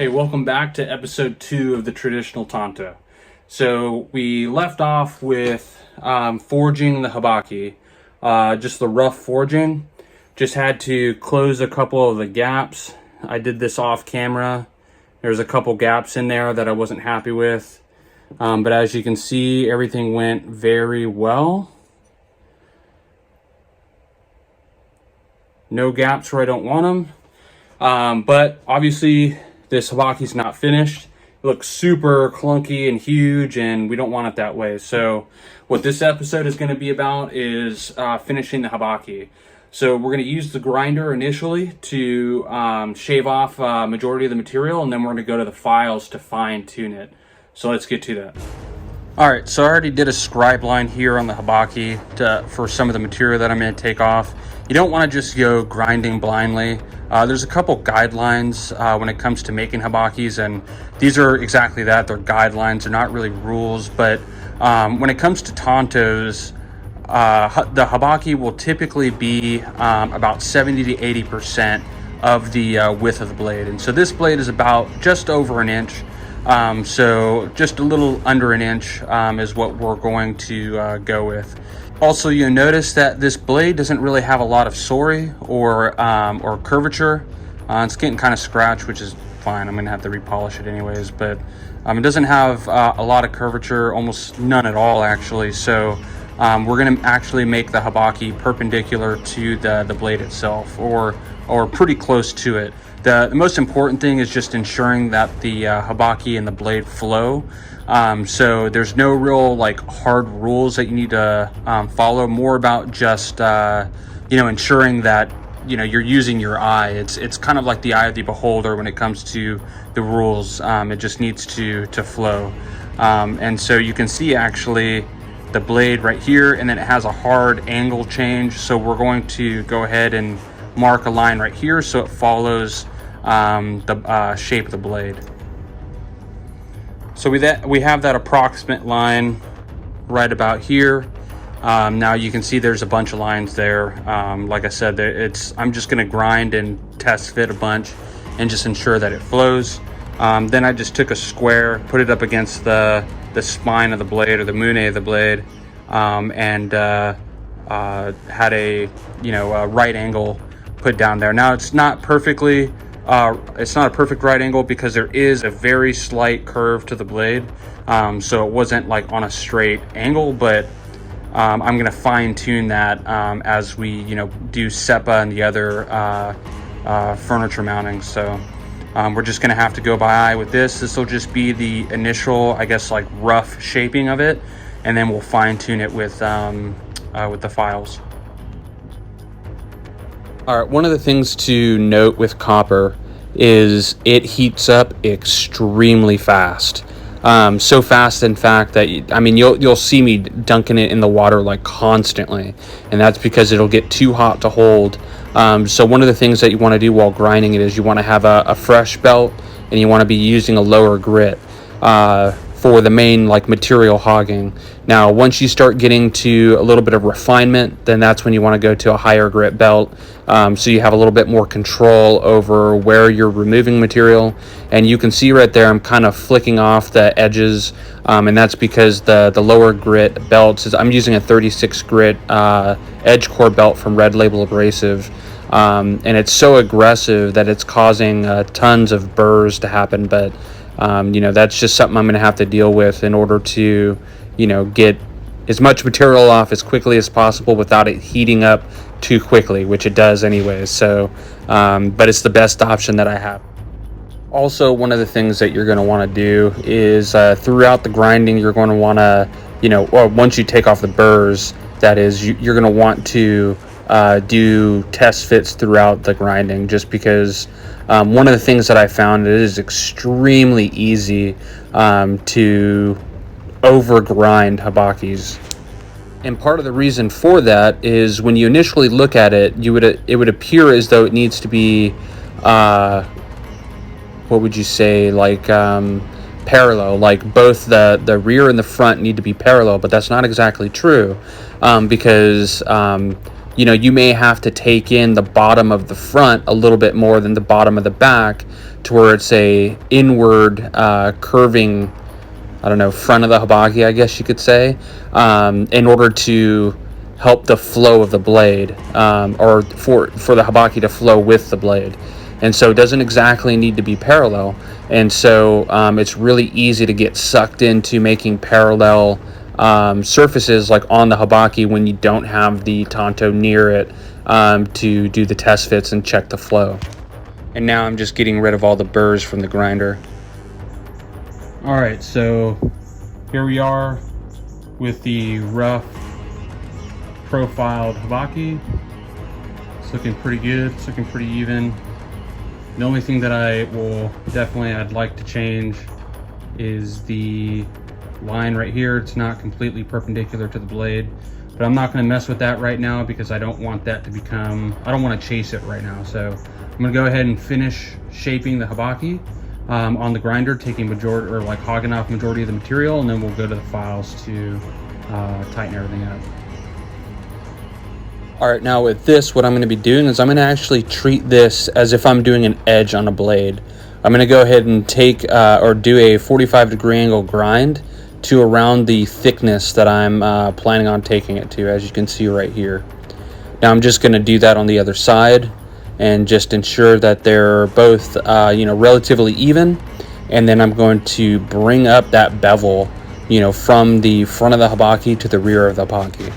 Hey, welcome back to episode 2 of the traditional Tanto. So we left off with forging the Habaki, just the rough forging. Just had to close a couple of the gaps. I did this off camera. There's a couple gaps in there that I wasn't happy with. But as you can see, everything went very well. No gaps where I don't want them. But obviously, this Habaki's not finished. It looks super clunky and huge, and we don't want it that way. So what this episode is going to be about is finishing the Habaki. So we're going to use the grinder initially to shave off majority of the material, and then we're going to go to the files to fine tune it. So let's get to that. All right, so I already did a scribe line here on the Habaki for some of the material that I'm going to take off. You don't want to just go grinding blindly. There's a couple guidelines when it comes to making Habakis, and these are exactly that. They're guidelines. They're not really rules, but when it comes to Tantos, the Habaki will typically be about 70 to 80% of the width of the blade. And so this blade is about just over an inch. So just a little under an inch is what we're going to go with. Also, you'll notice that this blade doesn't really have a lot of sori or curvature. It's getting kind of scratched, which is fine. I'm gonna have to repolish it anyways, but it doesn't have a lot of curvature, almost none at all actually. So we're gonna actually make the Habaki perpendicular to the blade itself, or pretty close to it. The most important thing is just ensuring that the Habaki and the blade flow. So there's no real hard rules that you need to follow. More about just ensuring that you're using your eye. It's kind of like the eye of the beholder when it comes to the rules. It just needs to flow. And so you can see actually the blade right here, and then it has a hard angle change. So we're going to go ahead and mark a line right here so it follows the shape of the blade. So we have that approximate line right about here. Now you can see there's a bunch of lines there. Like I said, I'm just going to grind and test fit a bunch and just ensure that it flows. Then I just took a square, put it up against the spine of the blade, or the mune of the blade, and had a right angle put down there. Now it's not perfectly. It's not a perfect right angle because there is a very slight curve to the blade, so it wasn't on a straight angle, but I'm going to fine tune that as we do SEPA and the other furniture mounting. So we're just going to have to go by eye with this. This will just be the initial, I guess, rough shaping of it, and then we'll fine tune it with the files. All right, one of the things to note with copper is it heats up extremely fast. So fast, in fact, that you'll see me dunking it in the water constantly, and that's because it'll get too hot to hold. So one of the things that you want to do while grinding it is you want to have a fresh belt, and you want to be using a lower grit for the main material hogging. Now once you start getting to a little bit of refinement, then that's when you want to go to a higher grit belt, so you have a little bit more control over where you're removing material. And you can see right there I'm kind of flicking off the edges, and that's because the lower grit belts I'm using a 36 grit edge core belt from Red Label Abrasive, and it's so aggressive that it's causing tons of burrs to happen. But that's just something I'm going to have to deal with in order to, get as much material off as quickly as possible without it heating up too quickly, which it does anyways. So, but it's the best option that I have. Also, one of the things that you're going to want to do is throughout the grinding, you're going to want to, or once you take off the burrs, that is, you're going to want to do test fits throughout the grinding, just because one of the things that I found, it is extremely easy to over grind Habakis. And part of the reason for that is when you initially look at it, it would appear as though it needs to be what would you say, parallel, both the rear and the front need to be parallel, but that's not exactly true, because you know, you may have to take in the bottom of the front a little bit more than the bottom of the back, to where it's a inward curving, I don't know, front of the habaki, I guess you could say, in order to help the flow of the blade, or for the habaki to flow with the blade. And so it doesn't exactly need to be parallel. And so it's really easy to get sucked into making parallel surfaces like on the habaki when you don't have the Tanto near it to do the test fits and check the flow. And now I'm just getting rid of all the burrs from the grinder. All right, so here we are with the rough profiled habaki. It's looking pretty good, it's looking pretty even. The only thing that I'd like to change is the line right here. It's not completely perpendicular to the blade, but I'm not going to mess with that right now because I don't want that to become, I don't want to chase it right now. So I'm going to go ahead and finish shaping the habaki on the grinder, taking majority, or like hogging off majority of the material, and then we'll go to the files to tighten everything up. All right, now with this, what I'm going to be doing is I'm going to actually treat this as if I'm doing an edge on a blade. I'm going to go ahead and take or do a 45-degree angle grind to around the thickness that I'm planning on taking it to, as you can see right here. Now I'm just going to do that on the other side and just ensure that they're both relatively even. And then I'm going to bring up that bevel, from the front of the habaki to the rear of the habaki.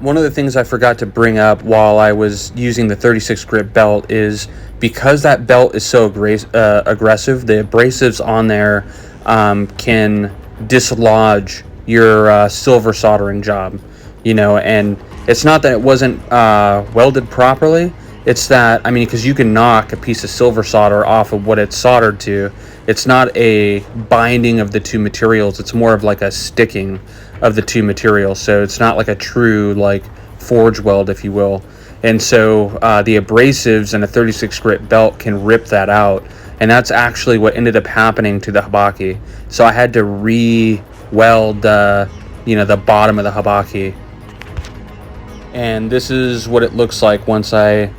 One of the things I forgot to bring up while I was using the 36 grit belt is, because that belt is so aggressive, the abrasives on there can dislodge your silver soldering job, and it's not that it wasn't welded properly. It's that, because you can knock a piece of silver solder off of what it's soldered to. It's not a binding of the two materials. It's more of like a sticking of the two materials. So it's not like a true forge weld, if you will. And so the abrasives and a 36 grit belt can rip that out. And that's actually what ended up happening to the habaki. So I had to re-weld the bottom of the habaki. And this is what it looks like once I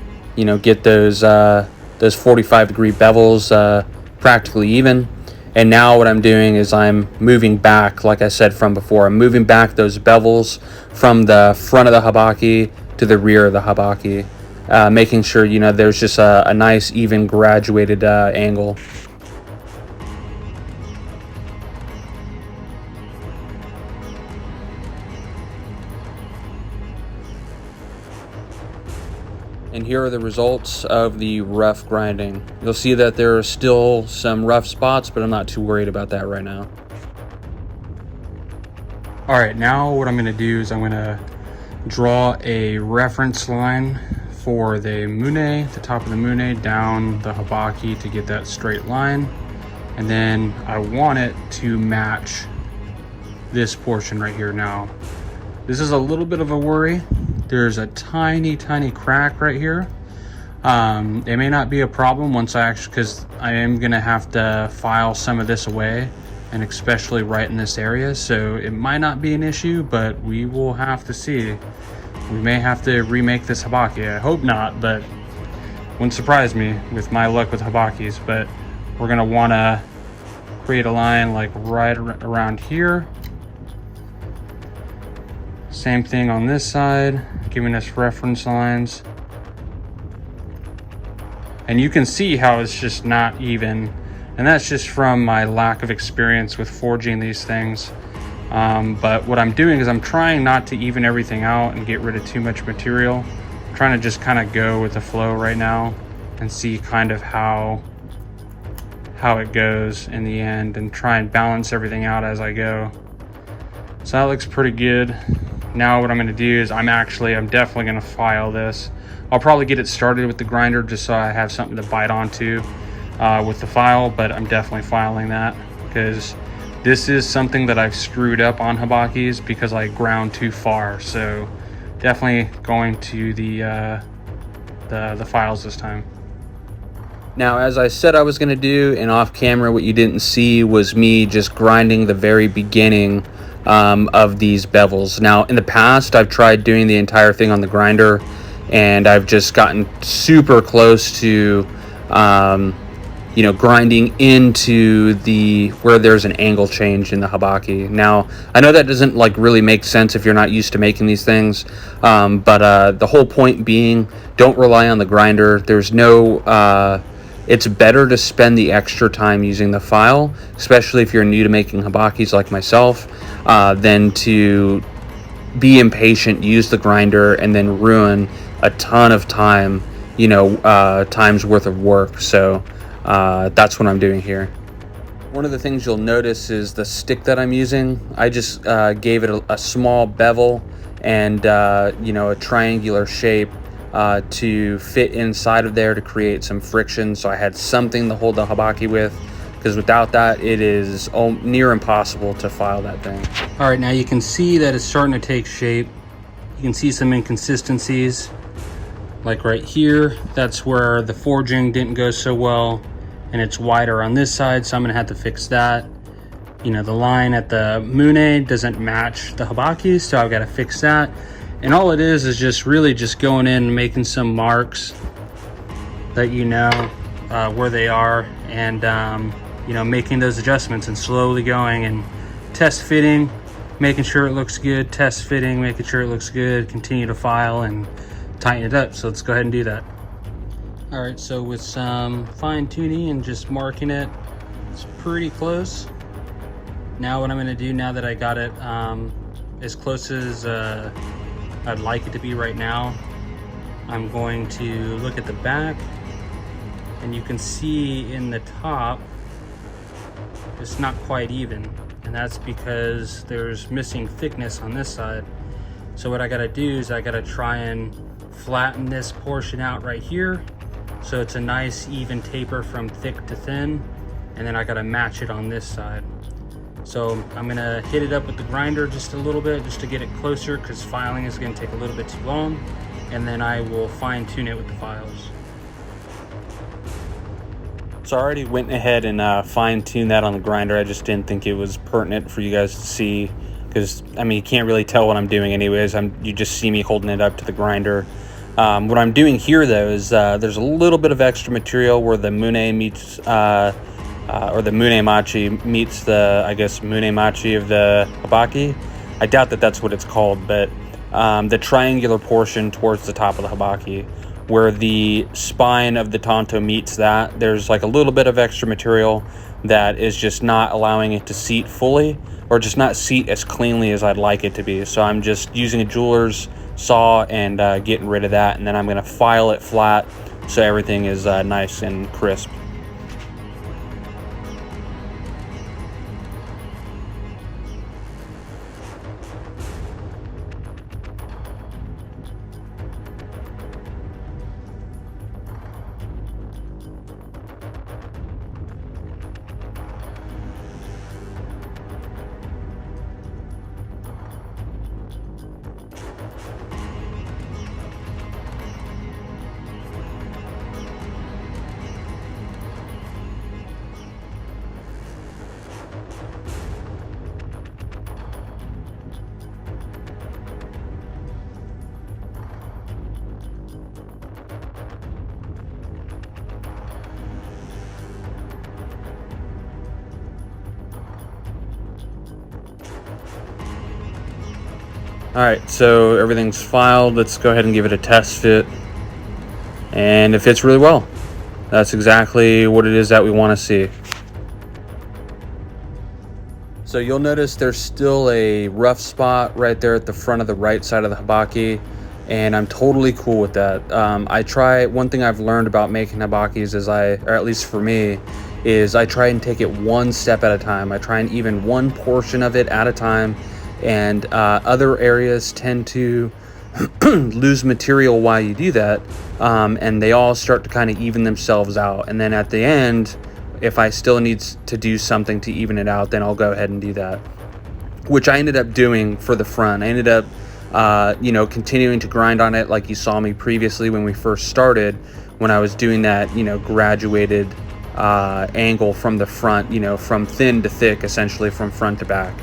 get those 45-degree bevels practically even. And now what I'm doing is I'm moving back, like I said from before, I'm moving back those bevels from the front of the habaki to the rear of the habaki, making sure there's just a nice even graduated angle. And here are the results of the rough grinding. You'll see that there are still some rough spots, but I'm not too worried about that right now. All right, now what I'm gonna do is I'm gonna draw a reference line for the mune, the top of the mune, down the habaki to get that straight line. And then I want it to match this portion right here. Now, this is a little bit of a worry. There's a tiny crack right here. It may not be a problem once because I am gonna have to file some of this away, and especially right in this area. So it might not be an issue, but we will have to see. We may have to remake this habaki. I hope not, but wouldn't surprise me with my luck with habakis. But we're gonna wanna create a line like right around here. Same thing on this side, giving us reference lines. And you can see how it's just not even. And that's just from my lack of experience with forging these things. But what I'm doing is I'm trying not to even everything out and get rid of too much material. I'm trying to just kind of go with the flow right now and see kind of how it goes in the end, and try and balance everything out as I go. So that looks pretty good. Now what I'm going to do is I'm definitely going to file this. I'll probably get it started with the grinder just so I have something to bite onto with the file, but I'm definitely filing that because this is something that I've screwed up on habakis because I ground too far. So definitely going to the files this time. Now, as I said I was going to do, and off camera what you didn't see was me just grinding the very beginning of these bevels. Now, in the past, I've tried doing the entire thing on the grinder, and I've just gotten super close to grinding into the where there's an angle change in the Habaki. Now, I know that doesn't like really make sense if you're not used to making these things, but the whole point being, don't rely on the grinder. There's no it's better to spend the extra time using the file, especially if you're new to making Habakis like myself, than to be impatient, use the grinder, and then ruin a ton of time, time's worth of work. So that's what I'm doing here. One of the things you'll notice is the stick that I'm using. I just gave it a small bevel and a triangular shape to fit inside of there to create some friction, so I had something to hold the Habaki with, because without that it is near impossible to file that thing. All right, now you can see that it's starting to take shape. You can see some inconsistencies, like right here. That's where the forging didn't go so well, and it's wider on this side, so I'm gonna have to fix that. The line at the Mune doesn't match the Habaki, so I've got to fix that. And all it is just really just going in and making some marks that where they are, and making those adjustments, and slowly going and test fitting, making sure it looks good, test fitting, making sure it looks good, continue to file and tighten it up. So let's go ahead and do that. All right, so with some fine tuning and just marking it, it's pretty close. Now what I'm going to do, now that I got it as close as I'd like it to be right now, I'm going to look at the back, and you can see in the top it's not quite even, and that's because there's missing thickness on this side. So what I got to do is I got to try and flatten this portion out right here, so it's a nice even taper from thick to thin, and then I got to match it on this side. So I'm gonna hit it up with the grinder just a little bit, just to get it closer, because filing is gonna take a little bit too long, and then I will fine tune it with the files. So I already went ahead and fine tuned that on the grinder. I just didn't think it was pertinent for you guys to see, because you can't really tell what I'm doing anyways. You just see me holding it up to the grinder. What I'm doing here though is there's a little bit of extra material where the Mune meets or the Mune Machi meets the, I guess, Mune Machi of the Habaki. I doubt that that's what it's called, but the triangular portion towards the top of the Habaki, where the spine of the Tanto meets that, there's like a little bit of extra material that is just not allowing it to seat fully, or just not seat as cleanly as I'd like it to be. So I'm just using a jeweler's saw and getting rid of that, and then I'm going to file it flat so everything is nice and crisp. Alright, so everything's filed. Let's go ahead and give it a test fit. And it fits really well. That's exactly what it is that we want to see. So you'll notice there's still a rough spot right there at the front of the right side of the Habaki, and I'm totally cool with that. One thing I've learned about making Habakis is or at least for me, is I try and take it one step at a time. I try and even one portion of it at a time, and other areas tend to lose material while you do that, and they all start to kind of even themselves out. And then at the end, if I still need to do something to even it out, then I'll go ahead and do that, which I ended up doing for the front. I ended up continuing to grind on it like you saw me previously when we first started, when I was doing that graduated angle from the front, from thin to thick, essentially from front to back.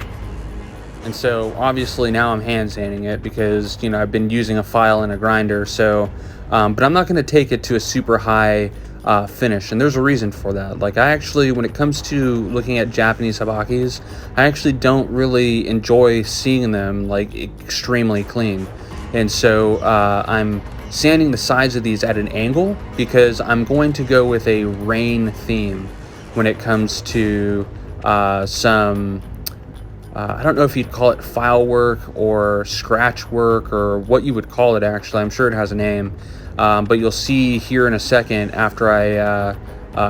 And so obviously now I'm hand sanding it because, you know, I've been using a file and a grinder. So, but I'm not going to take it to a super high finish. And there's a reason for that. Like, I actually, when it comes to looking at Japanese habakis, I actually don't really enjoy seeing them like extremely clean. And so I'm sanding the sides of these at an angle because I'm going to go with a rain theme when it comes to some I don't know if you'd call it file work or scratch work or what you would call it. Actually, I'm sure it has a name, but you'll see here in a second after I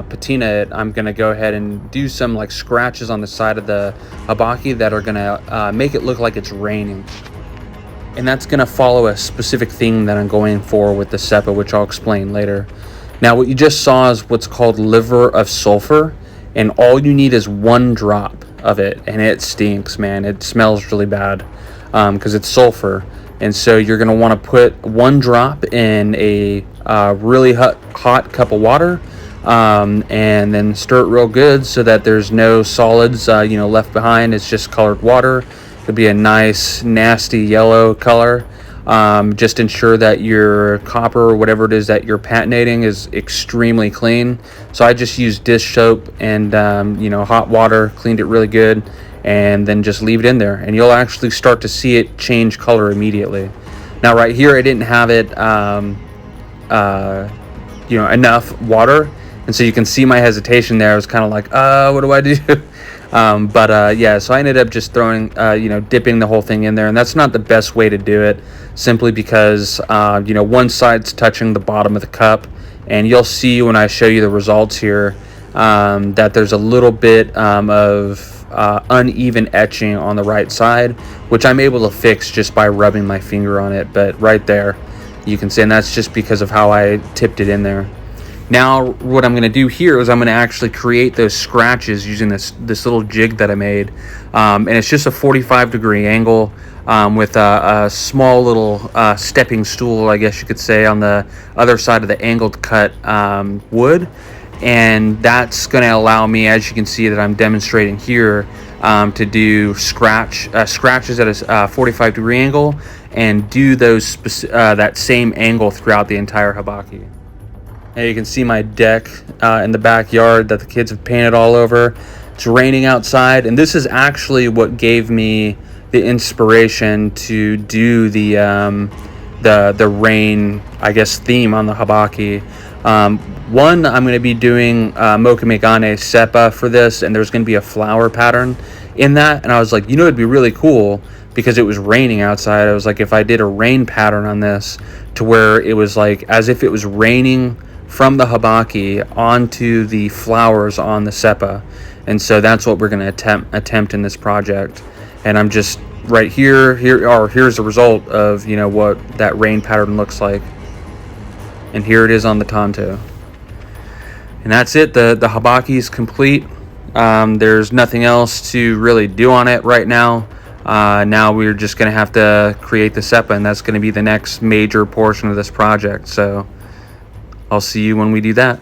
patina it, I'm gonna go ahead and do some like scratches on the side of the habaki that are gonna make it look like it's raining. And that's gonna follow a specific theme that I'm going for with the seppa, which I'll explain later. Now, what you just saw is what's called liver of sulfur, and all you need is 1 drop of it, and it stinks, man. It smells really bad because it's sulfur. And so you're going to want to put 1 drop in a really hot cup of water, and then stir it real good so that there's no solids left behind. It's just colored water. Could be a nice nasty yellow color. Just ensure that your copper or whatever it is that you're patinating is extremely clean. So I just used dish soap and hot water, cleaned it really good, and then just leave it in there, and you'll actually start to see it change color immediately. Now right here I didn't have it enough water, and so you can see my hesitation there. I was kind of like, what do I do? So I ended up just throwing, dipping the whole thing in there, and that's not the best way to do it, simply because, one side's touching the bottom of the cup, and you'll see when I show you the results here, that there's a little bit of uneven etching on the right side, which I'm able to fix just by rubbing my finger on it. But right there, you can see, and that's just because of how I tipped it in there. Now what I'm going to do here is I'm going to actually create those scratches using this little jig that I made, and it's just a 45-degree angle with a small little stepping stool, I guess you could say, on the other side of the angled cut wood. And that's going to allow me, as you can see that I'm demonstrating here, to do scratches at a 45-degree angle and do those that same angle throughout the entire habaki. Now you can see my deck in the backyard that the kids have painted all over. It's raining outside, and this is actually what gave me the inspiration to do the rain, I guess, theme on the habaki. One, I'm going to be doing Mocha Megane Seppa for this, and there's going to be a flower pattern in that. And I was like, it'd be really cool because it was raining outside. I was like, if I did a rain pattern on this to where it was like as if it was raining from the habaki onto the flowers on the seppa. And so that's what we're going to attempt in this project. And I'm just right here's the result of what that rain pattern looks like. And here it is on the Tanto. And that's it. The habaki is complete. There's nothing else to really do on it right now. Now we're just going to have to create the seppa, and that's going to be the next major portion of this project. So I'll see you when we do that.